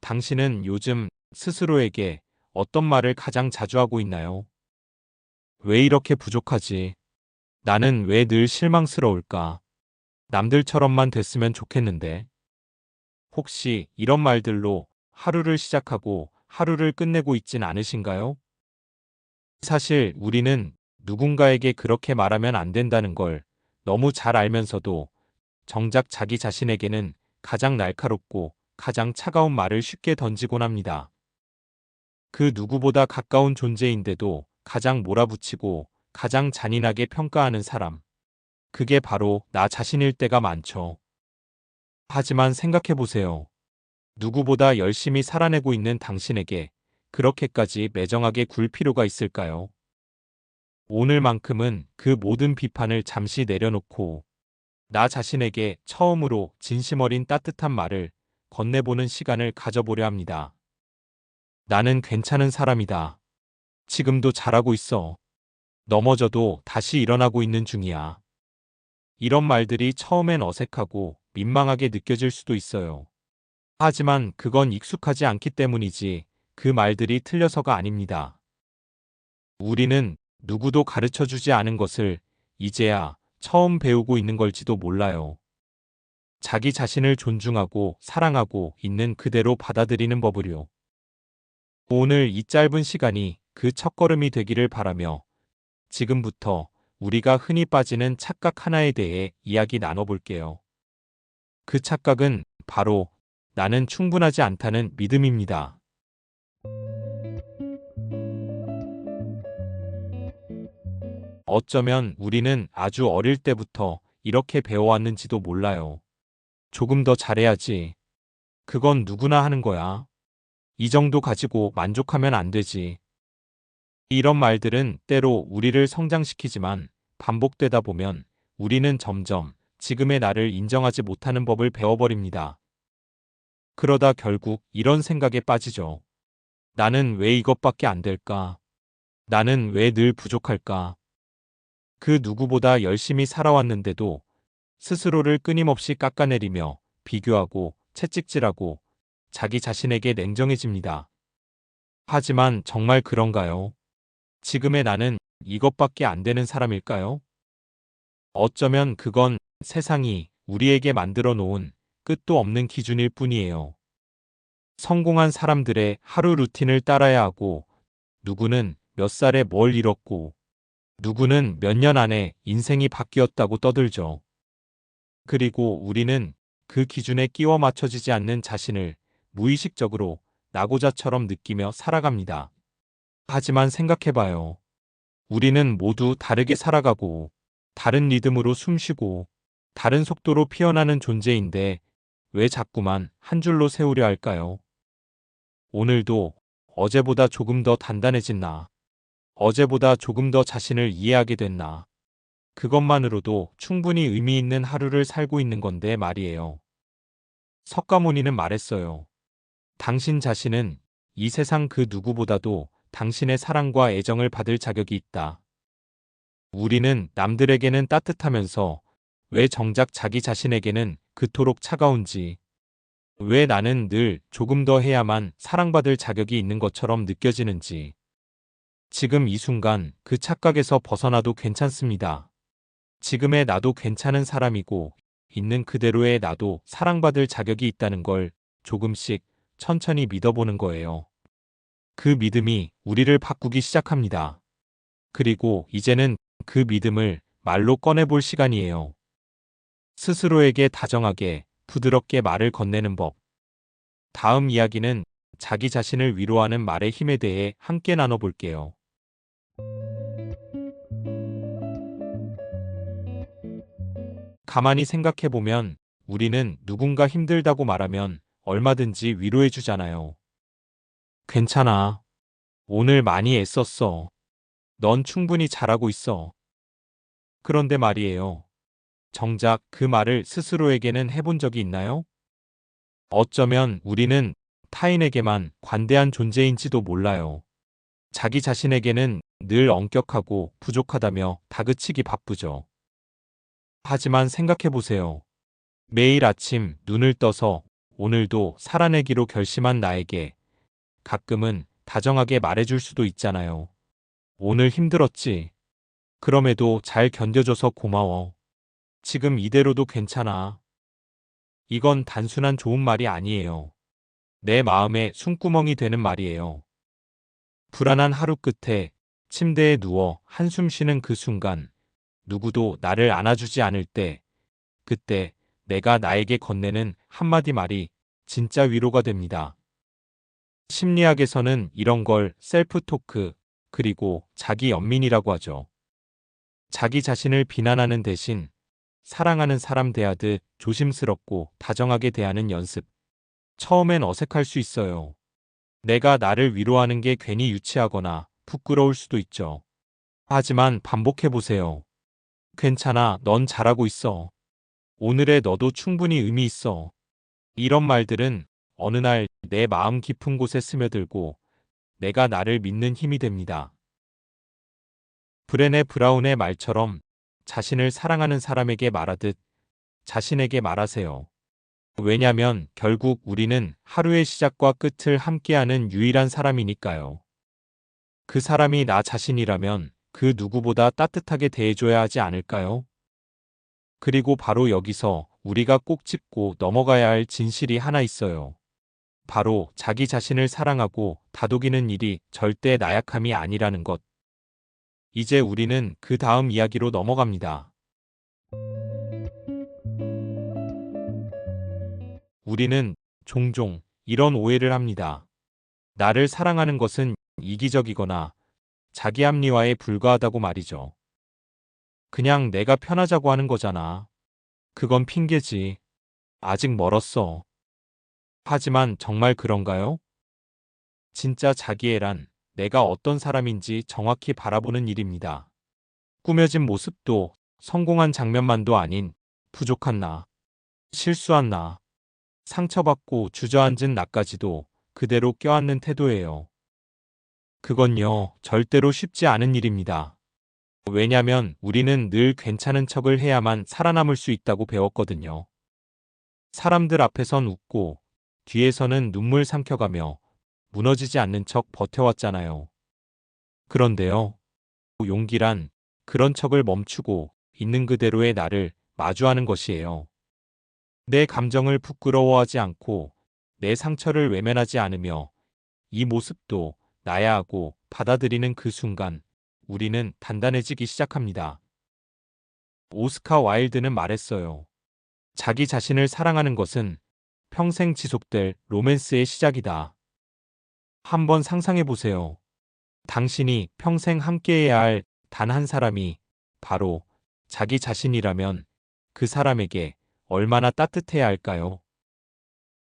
당신은 요즘 스스로에게 어떤 말을 가장 자주 하고 있나요? 왜 이렇게 부족하지? 나는 왜 늘 실망스러울까? 남들처럼만 됐으면 좋겠는데. 혹시 이런 말들로 하루를 시작하고 하루를 끝내고 있진 않으신가요? 사실 우리는 누군가에게 그렇게 말하면 안 된다는 걸 너무 잘 알면서도 정작 자기 자신에게는 가장 날카롭고 가장 차가운 말을 쉽게 던지곤 합니다. 그 누구보다 가까운 존재인데도 가장 몰아붙이고 가장 잔인하게 평가하는 사람. 그게 바로 나 자신일 때가 많죠. 하지만 생각해 보세요. 누구보다 열심히 살아내고 있는 당신에게 그렇게까지 매정하게 굴 필요가 있을까요? 오늘만큼은 그 모든 비판을 잠시 내려놓고 나 자신에게 처음으로 진심 어린 따뜻한 말을 건네보는 시간을 가져보려 합니다. 나는 괜찮은 사람이다. 지금도 잘하고 있어. 넘어져도 다시 일어나고 있는 중이야. 이런 말들이 처음엔 어색하고 민망하게 느껴질 수도 있어요. 하지만 그건 익숙하지 않기 때문이지 그 말들이 틀려서가 아닙니다. 우리는 누구도 가르쳐 주지 않은 것을 이제야 처음 배우고 있는 걸지도 몰라요. 자기 자신을 존중하고 사랑하고 있는 그대로 받아들이는 법을요. 오늘 이 짧은 시간이 그 첫걸음이 되기를 바라며 지금부터 우리가 흔히 빠지는 착각 하나에 대해 이야기 나눠볼게요. 그 착각은 바로 나는 충분하지 않다는 믿음입니다. 어쩌면 우리는 아주 어릴 때부터 이렇게 배워왔는지도 몰라요. 조금 더 잘해야지. 그건 누구나 하는 거야. 이 정도 가지고 만족하면 안 되지. 이런 말들은 때로 우리를 성장시키지만 반복되다 보면 우리는 점점 지금의 나를 인정하지 못하는 법을 배워버립니다. 그러다 결국 이런 생각에 빠지죠. 나는 왜 이것밖에 안 될까? 나는 왜 늘 부족할까? 그 누구보다 열심히 살아왔는데도 스스로를 끊임없이 깎아내리며 비교하고 채찍질하고 자기 자신에게 냉정해집니다. 하지만 정말 그런가요? 지금의 나는 이것밖에 안 되는 사람일까요? 어쩌면 그건 세상이 우리에게 만들어 놓은 끝도 없는 기준일 뿐이에요. 성공한 사람들의 하루 루틴을 따라야 하고, 누구는 몇 살에 뭘 잃었고, 누구는 몇 년 안에 인생이 바뀌었다고 떠들죠. 그리고 우리는 그 기준에 끼워 맞춰지지 않는 자신을 무의식적으로 나고자처럼 느끼며 살아갑니다. 하지만 생각해봐요. 우리는 모두 다르게 살아가고, 다른 리듬으로 숨쉬고, 다른 속도로 피어나는 존재인데, 왜 자꾸만 한 줄로 세우려 할까요? 오늘도 어제보다 조금 더 단단해진 나, 어제보다 조금 더 자신을 이해하게 된 나, 그것만으로도 충분히 의미 있는 하루를 살고 있는 건데 말이에요. 석가모니는 말했어요. 당신 자신은 이 세상 그 누구보다도 당신의 사랑과 애정을 받을 자격이 있다. 우리는 남들에게는 따뜻하면서 왜 정작 자기 자신에게는 그토록 차가운지, 왜 나는 늘 조금 더 해야만 사랑받을 자격이 있는 것처럼 느껴지는지, 지금 이 순간 그 착각에서 벗어나도 괜찮습니다. 지금의 나도 괜찮은 사람이고, 있는 그대로의 나도 사랑받을 자격이 있다는 걸 조금씩 천천히 믿어보는 거예요. 그 믿음이 우리를 바꾸기 시작합니다. 그리고 이제는 그 믿음을 말로 꺼내볼 시간이에요. 스스로에게 다정하게, 부드럽게 말을 건네는 법. 다음 이야기는 자기 자신을 위로하는 말의 힘에 대해 함께 나눠볼게요. 가만히 생각해보면 우리는 누군가 힘들다고 말하면 얼마든지 위로해주잖아요. 괜찮아. 오늘 많이 애썼어. 넌 충분히 잘하고 있어. 그런데 말이에요. 정작 그 말을 스스로에게는 해본 적이 있나요? 어쩌면 우리는 타인에게만 관대한 존재인지도 몰라요. 자기 자신에게는 늘 엄격하고 부족하다며 다그치기 바쁘죠. 하지만 생각해보세요. 매일 아침 눈을 떠서 오늘도 살아내기로 결심한 나에게 가끔은 다정하게 말해줄 수도 있잖아요. 오늘 힘들었지. 그럼에도 잘 견뎌줘서 고마워. 지금 이대로도 괜찮아. 이건 단순한 좋은 말이 아니에요. 내 마음에 숨구멍이 되는 말이에요. 불안한 하루 끝에 침대에 누워 한숨 쉬는 그 순간, 누구도 나를 안아주지 않을 때, 그때 내가 나에게 건네는 한마디 말이 진짜 위로가 됩니다. 심리학에서는 이런 걸 셀프 토크, 그리고 자기 연민이라고 하죠. 자기 자신을 비난하는 대신 사랑하는 사람 대하듯 조심스럽고 다정하게 대하는 연습. 처음엔 어색할 수 있어요. 내가 나를 위로하는 게 괜히 유치하거나 부끄러울 수도 있죠. 하지만 반복해보세요. 괜찮아, 넌 잘하고 있어. 오늘의 너도 충분히 의미 있어. 이런 말들은 어느 날 내 마음 깊은 곳에 스며들고 내가 나를 믿는 힘이 됩니다. 브레네 브라운의 말처럼 자신을 사랑하는 사람에게 말하듯 자신에게 말하세요. 왜냐면 결국 우리는 하루의 시작과 끝을 함께하는 유일한 사람이니까요. 그 사람이 나 자신이라면 그 누구보다 따뜻하게 대해줘야 하지 않을까요? 그리고 바로 여기서 우리가 꼭 짚고 넘어가야 할 진실이 하나 있어요. 바로 자기 자신을 사랑하고 다독이는 일이 절대 나약함이 아니라는 것. 이제 우리는 그 다음 이야기로 넘어갑니다. 우리는 종종 이런 오해를 합니다. 나를 사랑하는 것은 이기적이거나 자기 합리화에 불과하다고 말이죠. 그냥 내가 편하자고 하는 거잖아. 그건 핑계지. 아직 멀었어. 하지만 정말 그런가요? 진짜 자기애란 내가 어떤 사람인지 정확히 바라보는 일입니다. 꾸며진 모습도 성공한 장면만도 아닌 부족한 나, 실수한 나, 상처받고 주저앉은 나까지도 그대로 껴안는 태도예요. 그건요, 절대로 쉽지 않은 일입니다. 왜냐면 우리는 늘 괜찮은 척을 해야만 살아남을 수 있다고 배웠거든요. 사람들 앞에선 웃고 뒤에서는 눈물 삼켜가며 무너지지 않는 척 버텨왔잖아요. 그런데요, 용기란 그런 척을 멈추고 있는 그대로의 나를 마주하는 것이에요. 내 감정을 부끄러워하지 않고 내 상처를 외면하지 않으며 이 모습도 나야 하고 받아들이는 그 순간 우리는 단단해지기 시작합니다. 오스카 와일드는 말했어요. 자기 자신을 사랑하는 것은 평생 지속될 로맨스의 시작이다. 한번 상상해 보세요. 당신이 평생 함께해야 할 단 한 사람이 바로 자기 자신이라면 그 사람에게 얼마나 따뜻해야 할까요?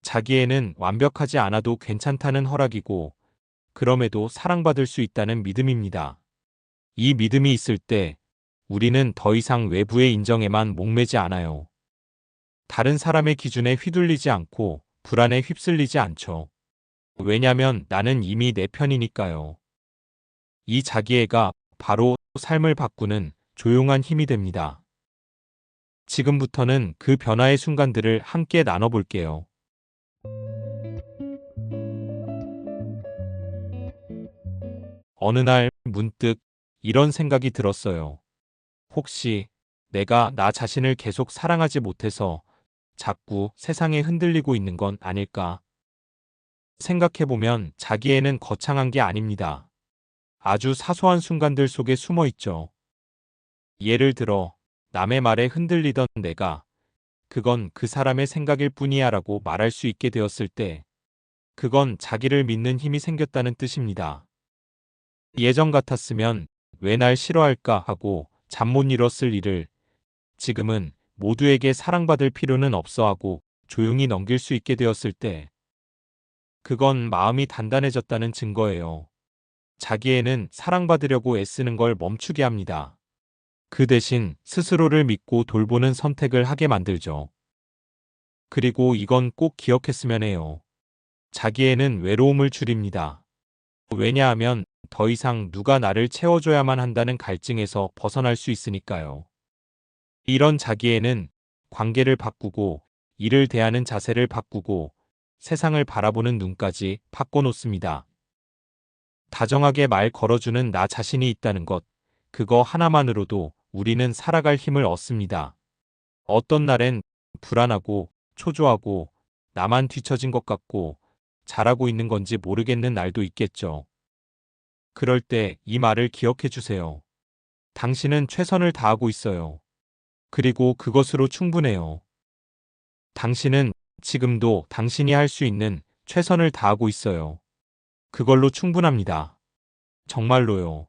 자기애는 완벽하지 않아도 괜찮다는 허락이고 그럼에도 사랑받을 수 있다는 믿음입니다. 이 믿음이 있을 때 우리는 더 이상 외부의 인정에만 목매지 않아요. 다른 사람의 기준에 휘둘리지 않고 불안에 휩쓸리지 않죠. 왜냐면 나는 이미 내 편이니까요. 이 자기애가 바로 삶을 바꾸는 조용한 힘이 됩니다. 지금부터는 그 변화의 순간들을 함께 나눠볼게요. 어느 날 문득 이런 생각이 들었어요. 혹시 내가 나 자신을 계속 사랑하지 못해서 자꾸 세상에 흔들리고 있는 건 아닐까? 생각해보면 자기애는 거창한 게 아닙니다. 아주 사소한 순간들 속에 숨어 있죠. 예를 들어, 남의 말에 흔들리던 내가 그건 그 사람의 생각일 뿐이야 라고 말할 수 있게 되었을 때, 그건 자기를 믿는 힘이 생겼다는 뜻입니다. 예전 같았으면 왜 날 싫어할까 하고 잠 못 이뤘을 일을 지금은 모두에게 사랑받을 필요는 없어 하고 조용히 넘길 수 있게 되었을 때, 그건 마음이 단단해졌다는 증거예요. 자기애는 사랑받으려고 애쓰는 걸 멈추게 합니다. 그 대신 스스로를 믿고 돌보는 선택을 하게 만들죠. 그리고 이건 꼭 기억했으면 해요. 자기애는 외로움을 줄입니다. 왜냐하면 더 이상 누가 나를 채워줘야만 한다는 갈증에서 벗어날 수 있으니까요. 이런 자기애는 관계를 바꾸고 일을 대하는 자세를 바꾸고 세상을 바라보는 눈까지 바꿔놓습니다. 다정하게 말 걸어주는 나 자신이 있다는 것, 그거 하나만으로도 우리는 살아갈 힘을 얻습니다. 어떤 날엔 불안하고 초조하고 나만 뒤처진 것 같고 잘하고 있는 건지 모르겠는 날도 있겠죠. 그럴 때 이 말을 기억해 주세요. 당신은 최선을 다하고 있어요. 그리고 그것으로 충분해요. 당신은 지금도 당신이 할 수 있는 최선을 다하고 있어요. 그걸로 충분합니다. 정말로요.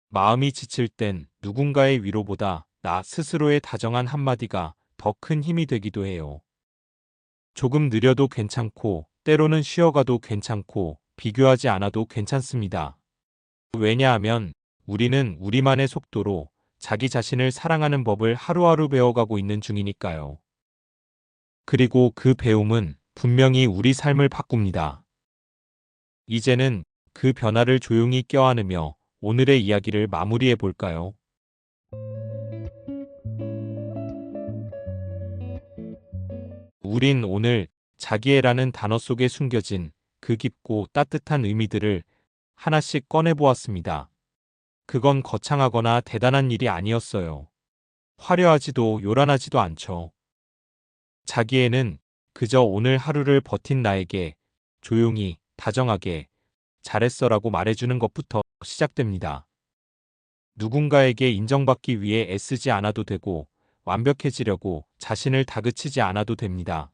마음이 지칠 땐 누군가의 위로보다 나 스스로의 다정한 한마디가 더 큰 힘이 되기도 해요. 조금 느려도 괜찮고, 때로는 쉬어가도 괜찮고, 비교하지 않아도 괜찮습니다. 왜냐하면 우리는 우리만의 속도로 자기 자신을 사랑하는 법을 하루하루 배워가고 있는 중이니까요. 그리고 그 배움은 분명히 우리 삶을 바꿉니다. 이제는 그 변화를 조용히 껴안으며 오늘의 이야기를 마무리해 볼까요? 우린 오늘 자기애라는 단어 속에 숨겨진 그 깊고 따뜻한 의미들을 하나씩 꺼내보았습니다. 그건 거창하거나 대단한 일이 아니었어요. 화려하지도 요란하지도 않죠. 자기애는 그저 오늘 하루를 버틴 나에게 조용히, 다정하게 잘했어라고 말해주는 것부터 시작됩니다. 누군가에게 인정받기 위해 애쓰지 않아도 되고 완벽해지려고 자신을 다그치지 않아도 됩니다.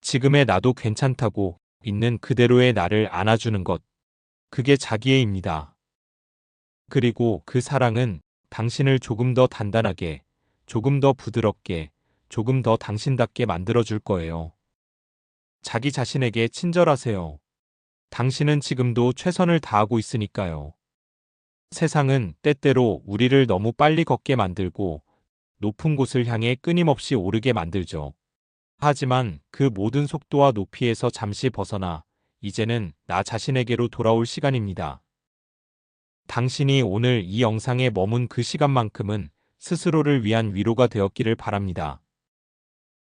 지금의 나도 괜찮다고 있는 그대로의 나를 안아주는 것. 그게 자기애입니다. 그리고 그 사랑은 당신을 조금 더 단단하게, 조금 더 부드럽게, 조금 더 당신답게 만들어줄 거예요. 자기 자신에게 친절하세요. 당신은 지금도 최선을 다하고 있으니까요. 세상은 때때로 우리를 너무 빨리 걷게 만들고 높은 곳을 향해 끊임없이 오르게 만들죠. 하지만 그 모든 속도와 높이에서 잠시 벗어나 이제는 나 자신에게로 돌아올 시간입니다. 당신이 오늘 이 영상에 머문 그 시간만큼은 스스로를 위한 위로가 되었기를 바랍니다.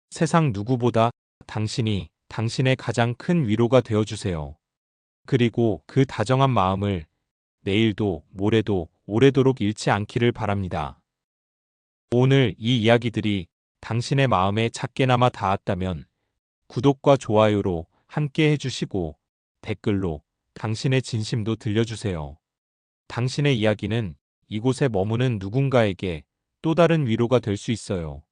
세상 누구보다 당신이 당신의 가장 큰 위로가 되어주세요. 그리고 그 다정한 마음을 내일도 모레도 오래도록 잃지 않기를 바랍니다. 오늘 이 이야기들이 당신의 마음에 작게나마 닿았다면 구독과 좋아요로 함께 해주시고 댓글로 당신의 진심도 들려주세요. 당신의 이야기는 이곳에 머무는 누군가에게 또 다른 위로가 될 수 있어요.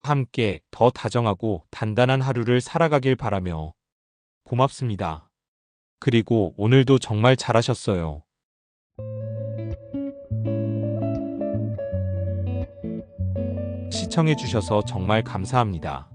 함께 더 다정하고 단단한 하루를 살아가길 바라며 고맙습니다. 그리고 오늘도 정말 잘하셨어요. 시청해주셔서 정말 감사합니다.